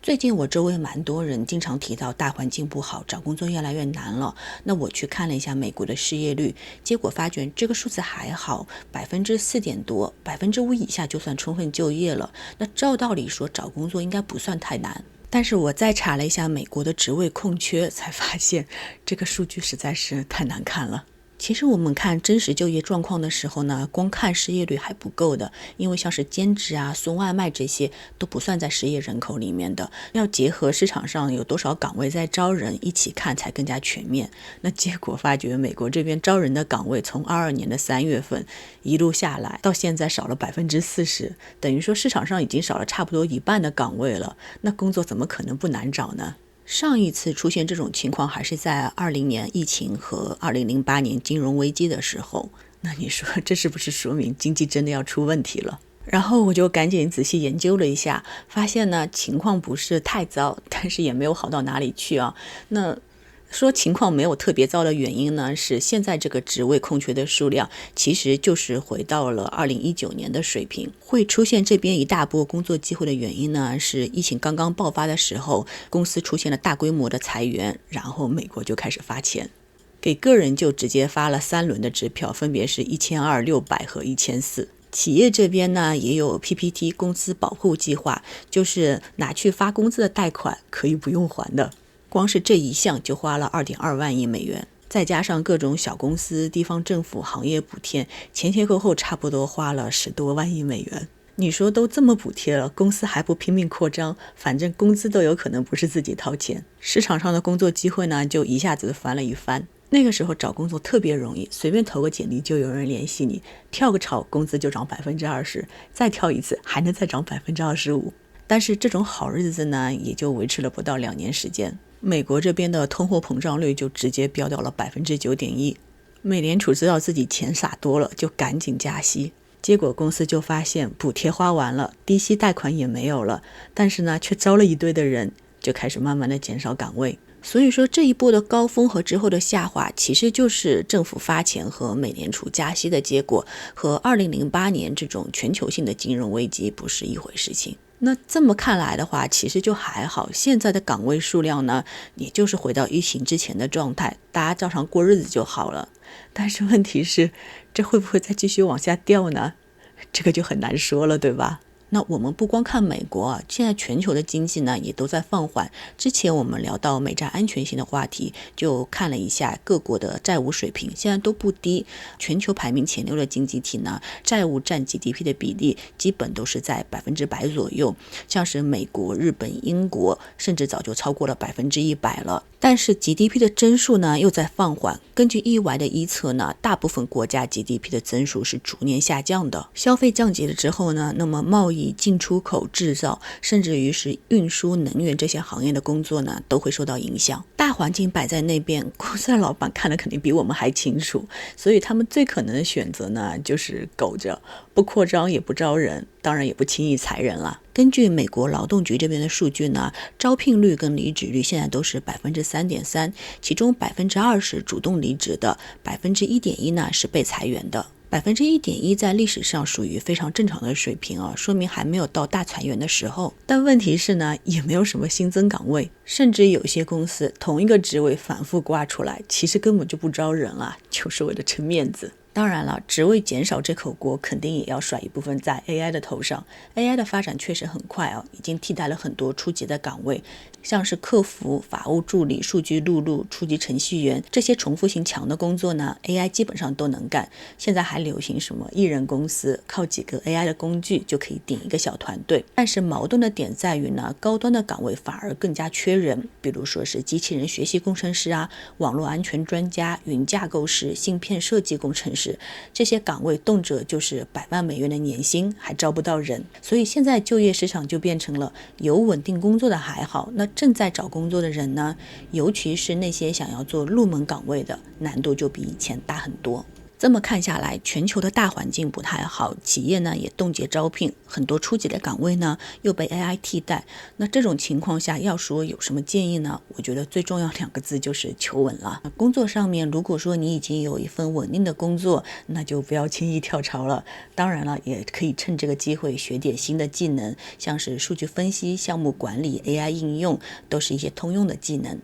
最近我周围蛮多人经常提到大环境不好，找工作越来越难了。那我去看了一下美国的失业率，结果发觉这个数字还好，4%点多，5%以下就算充分就业了。那照道理说找工作应该不算太难。但是我再查了一下美国的职位空缺，才发现这个数据实在是太难看了。其实我们看真实就业状况的时候呢，光看失业率还不够的，因为像是兼职啊、送外卖这些都不算在失业人口里面的，要结合市场上有多少岗位在招人一起看才更加全面。那结果发觉美国这边招人的岗位从22年的3月份一路下来，到现在少了40%，等于说市场上已经少了差不多一半的岗位了，那工作怎么可能不难找呢？上一次出现这种情况还是在20年疫情和2008年金融危机的时候，那你说这是不是说明经济真的要出问题了？然后我就赶紧仔细研究了一下，发现呢情况不是太糟，但是也没有好到哪里去啊。那说情况没有特别糟的原因呢，是现在这个职位空缺的数量其实就是回到了2019年的水平。会出现这边一大波工作机会的原因呢，是疫情刚刚爆发的时候，公司出现了大规模的裁员，然后美国就开始发钱，给个人就直接发了3轮的支票，分别是1200、600和1400。企业这边呢也有 PPT 公司保护计划，就是拿去发工资的贷款可以不用还的。光是这一项就花了2.2万亿美元，再加上各种小公司、地方政府、行业补贴，前前后后差不多花了10多万亿美元。你说都这么补贴了，公司还不拼命扩张，反正工资都有可能不是自己掏钱，市场上的工作机会呢就一下子翻了一番。那个时候找工作特别容易，随便投个简历就有人联系你，跳个槽工资就涨20%，再跳一次还能再涨25%。但是这种好日子呢也就维持了不到2年时间，美国这边的通货膨胀率就直接飙到了9.1%。美联储知道自己钱撒多了，就赶紧加息，结果公司就发现补贴花完了，低息贷款也没有了，但是呢却招了一堆的人，就开始慢慢的减少岗位。所以说这一波的高峰和之后的下滑，其实就是政府发钱和美联储加息的结果，和2008年这种全球性的金融危机不是一回事情。那这么看来的话，其实就还好，现在的岗位数量呢，也就是回到疫情之前的状态，大家照常过日子就好了。但是问题是，这会不会再继续往下掉呢？这个就很难说了，对吧？那我们不光看美国啊，现在全球的经济呢也都在放缓。之前我们聊到美债安全性的话题，就看了一下各国的债务水平，现在都不低。全球排名前6的经济体呢，债务占 GDP 的比例基本都是在100%左右，像是美国、日本、英国，甚至早就超过了100%了。但是 GDP 的增速呢又在放缓，根据EY的预测呢，大部分国家 GDP 的增速是逐年下降的。消费降级了之后呢，那么贸易、进出口、制造，甚至于是运输、能源这些行业的工作呢，都会受到影响。大环境摆在那边，公司的老板看的肯定比我们还清楚，所以他们最可能的选择呢，就是苟着，不扩张也不招人，当然也不轻易裁人了。根据美国劳动局这边的数据呢，招聘率跟离职率现在都是3.3%，其中20%主动离职的，1.1%呢是被裁员的。1.1%在历史上属于非常正常的水平啊，说明还没有到大裁员的时候。但问题是呢，也没有什么新增岗位，甚至有些公司同一个职位反复挂出来，其实根本就不招人啊，就是为了撑面子。当然了，职位减少这口锅肯定也要甩一部分在 AI 的头上。AI 的发展确实很快啊，已经替代了很多初级的岗位，像是客服、法务助理、数据录入、初级程序员，这些重复性强的工作呢 AI 基本上都能干。现在还流行什么一人公司，靠几个 AI 的工具就可以顶一个小团队。但是矛盾的点在于呢，高端的岗位反而更加缺人，比如说是机器人学习工程师啊、网络安全专家、云架构师、芯片设计工程师，这些岗位动辄就是100万美元的年薪，还招不到人。所以现在就业市场就变成了有稳定工作的还好，那正在找工作的人呢，尤其是那些想要做入门岗位的，难度就比以前大很多。这么看下来，全球的大环境不太好，企业呢也冻结招聘，很多初级的岗位呢又被 AI 替代。那这种情况下，要说有什么建议呢？我觉得最重要2个字就是求稳了。工作上面，如果说你已经有一份稳定的工作，那就不要轻易跳槽了。当然了，也可以趁这个机会学点新的技能，像是数据分析、项目管理、AI 应用，都是一些通用的技能。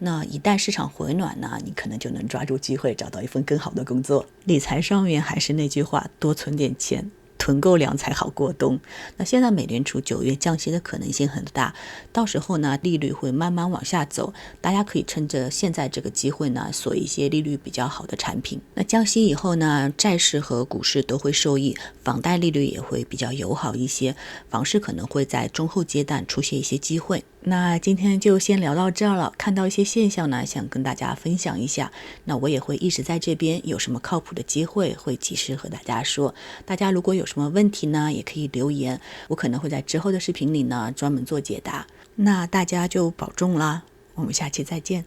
那一旦市场回暖呢，你可能就能抓住机会找到一份更好的工作。理财上面还是那句话，多存点钱，囤够粮才好过冬。那现在美联储9月降息的可能性很大，到时候呢利率会慢慢往下走，大家可以趁着现在这个机会呢锁一些利率比较好的产品。那降息以后呢，债市和股市都会受益，房贷利率也会比较友好一些，房市可能会在中后阶段出现一些机会。那今天就先聊到这儿了，看到一些现象呢，想跟大家分享一下。那我也会一直在这边，有什么靠谱的机会会及时和大家说。大家如果有什么问题呢，也可以留言，我可能会在之后的视频里呢专门做解答。那大家就保重啦，我们下期再见。